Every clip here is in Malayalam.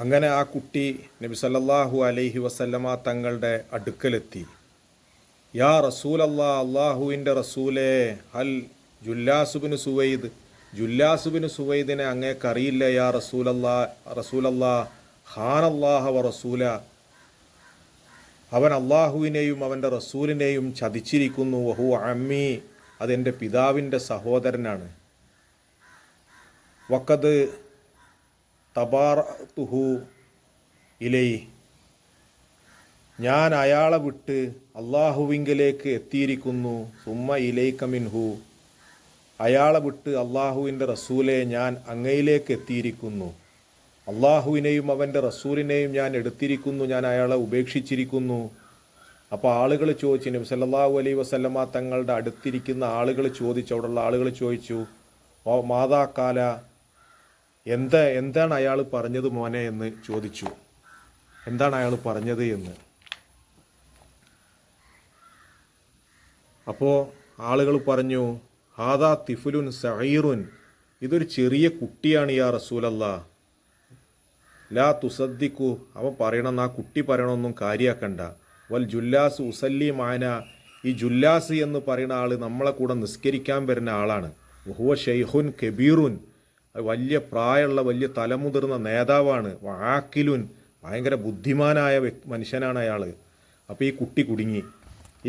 അങ്ങനെ ആ കുട്ടി നബി സല്ലല്ലാഹു അലൈഹി വസല്ലമ തങ്ങളുടെ അടുക്കലെത്തി. യാ റസൂലല്ലാ, അള്ളാഹുവിൻ്റെ റസൂലേ, ഹൽ ജുല്ലാസുബിന് സുവൈദിനെ അങ്ങേക്കറിയില്ല യാ റസൂലല്ലാ ഖാനല്ലാഹ വ റസൂല, അവൻ അള്ളാഹുവിനെയും അവൻ്റെ റസൂലിനെയും ചതിച്ചിരിക്കുന്നു. വഹു അമ്മി, അതെൻ്റെ പിതാവിൻ്റെ സഹോദരനാണ്. വഖദ് തബാറതുഹു ഇലൈ, ഞാൻ അയാളെ വിട്ട് അള്ളാഹുവിങ്കലേക്ക് എത്തിയിരിക്കുന്നു. സുമ്മ ഇലൈക മിൻഹു, അയാളെ വിട്ട് അള്ളാഹുവിൻ്റെ റസൂലെ ഞാൻ അങ്ങയിലേക്ക് എത്തിയിരിക്കുന്നു. അള്ളാഹുവിനെയും അവൻ്റെ റസൂലിനെയും ഞാൻ എടുത്തിരിക്കുന്നു, ഞാൻ അയാളെ ഉപേക്ഷിച്ചിരിക്കുന്നു. അപ്പോൾ ആളുകൾ ചോദിച്ചു, നബി സല്ലല്ലാഹു അലൈഹി വസല്ലമ തങ്ങളുടെ അടുത്തിരിക്കുന്ന ആളുകൾ ചോദിച്ചു, അവിടെയുള്ള ആളുകൾ ചോദിച്ചു, മാതാക്കാല, എന്താണ് അയാൾ പറഞ്ഞത് മോനെ എന്ന് ചോദിച്ചു. എന്താണ് അയാൾ പറഞ്ഞത് എന്ന്. അപ്പോൾ ആളുകൾ പറഞ്ഞു, ഹാദാ തിഫുലുൻ സഗീറുൻ, ഇതൊരു ചെറിയ കുട്ടിയാണ് യാ റസൂലല്ലാ. ലാ തുസദ്ദിഖു, അവൻ പറയണമെന്ന്, ആ കുട്ടി പറയണമെന്നും കാര്യാക്കണ്ട. വൽ ജുല്ലാസ് ഉസല്ലി മാന, ഈ ജുല്ലാസ് എന്ന് പറയുന്ന ആൾ നമ്മളെ കൂടെ നിസ്കരിക്കാൻ വരുന്ന ആളാണ്. ഹുവ ഷെയ്ഖുൻ കബീറുൻ, വലിയ പ്രായമുള്ള വലിയ തലമുതിർന്ന നേതാവാണ്. വാക്കിലുൻ, ഭയങ്കര ബുദ്ധിമാനായ മനുഷ്യനാണ് അയാൾ. അപ്പോൾ ഈ കുട്ടി കുടുങ്ങി.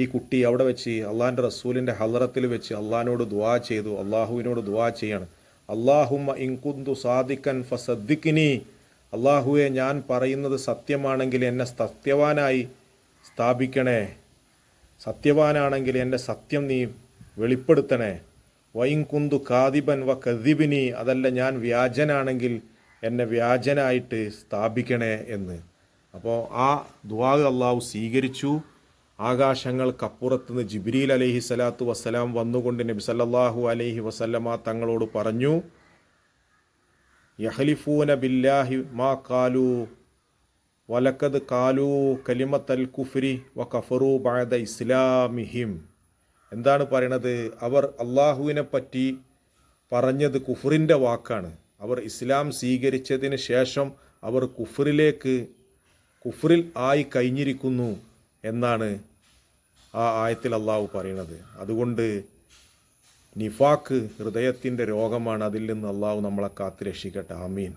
ഈ കുട്ടി അവിടെ വെച്ച് അള്ളാഹിൻ്റെ റസൂലിൻ്റെ ഹളറത്തിൽ വെച്ച് അള്ളാഹിനോട് ദുആ ചെയ്തു, അള്ളാഹുവിനോട് ദുആ ചെയ്യാണ്. അല്ലാഹുമ്മ ഇൻ കുന്തു സാദിഖൻ ഫസദ്ദിഖ്നി, അള്ളാഹുവെ ഞാൻ പറയുന്നത് സത്യമാണെങ്കിൽ എന്നെ സത്യവാനായി സ്ഥാപിക്കണേ, സത്യവാനാണെങ്കിൽ എൻ്റെ സത്യം നീ വെളിപ്പെടുത്തണേ. വൈൻ കുന്തു കാദിബൻ വ കദിബിനി, അതല്ല ഞാൻ വ്യാജനാണെങ്കിൽ എന്നെ വ്യാജനായിട്ട് സ്ഥാപിക്കണേ എന്ന്. അപ്പോൾ ആ ദുആ അള്ളാഹു സ്വീകരിച്ചു. ആകാശങ്ങൾക്കപ്പുറത്തുനിന്ന് ജിബ്രീൽ അലൈഹി സ്വലാത്തു വസ്സലാം വന്നുകൊണ്ട് നബി സല്ലല്ലാഹു അലൈഹി വസല്ലമ തങ്ങളോട് പറഞ്ഞു, യഹ്ലിഫൂന ബില്ലാഹി മാ ഖാലു വലഖദ് ഖാലു കലിമത്തൽ കുഫ്രി വ കഫറു ബഅദ ഇസ്ലാമിഹിം. എന്താണ് പറയണത്? അവർ അള്ളാഹുവിനെ പറ്റി പറഞ്ഞത് കുഫറിൻ്റെ വാക്കാണ്. അവർ ഇസ്ലാം സ്വീകരിച്ചതിന് ശേഷം അവർ കുഫറിൽ ആയി കഴിഞ്ഞിരിക്കുന്നു എന്നാണ് ആ ആയത്തിൽ അള്ളാഹു പറയുന്നത്. അതുകൊണ്ട് നിഫാക്ക് ഹൃദയത്തിൻ്റെ രോഗമാണ്. അതിൽ നിന്ന് അള്ളാഹു നമ്മളെ കാത്ത് രക്ഷിക്കട്ടെ. ആമീൻ.